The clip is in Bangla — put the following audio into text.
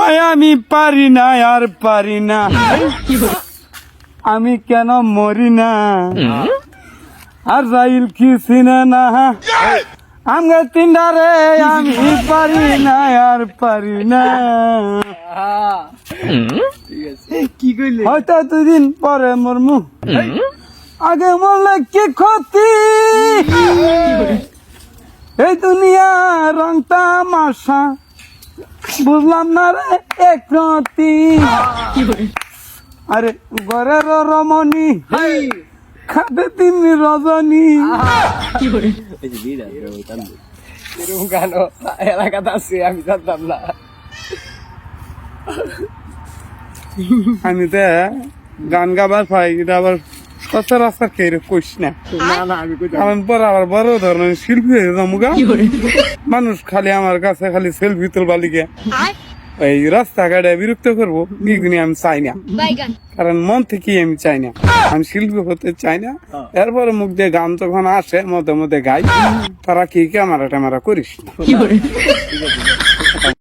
ওই আমি পারি না আর পারি না, আমি কেন মরি না, আর যাইল কি চিনে না, আমি তিনডারে আমি পারি না আর পারি না। কি কইলে হয়তো 2 দিন পরে মরমু, আগে মরলে কি ক্ষতি, এই দুনিয়া রং তামাশা বুঝলাম না রে একরতি। আরে ঘরের রমণী খাটে 3 রজনী। এরকম গান এলাকাতে আছে আমি জানতাম না। আমি তো গান গাবার পাই, এটা আবার সচরাচর কে কইস না, না না আমি কই আমি পর আবার বড় ধরনের শিল্পী হয়ে যাবো গা। মানুষ খালি আমার কাছে খালি সেলফি তুলবা লিগে এই রাস্তাঘাটে বিরক্ত করবো, এগুলি আমি চাই না, কারণ মন থেকেই আমি চাই না, আমি শিল্পী হতে চাই না। এরপরে মুখ দিয়ে গান যখন আসে মধ্যে মধ্যে গাই, তারা কি ক্যামেরা ট্যামেরা করিস না।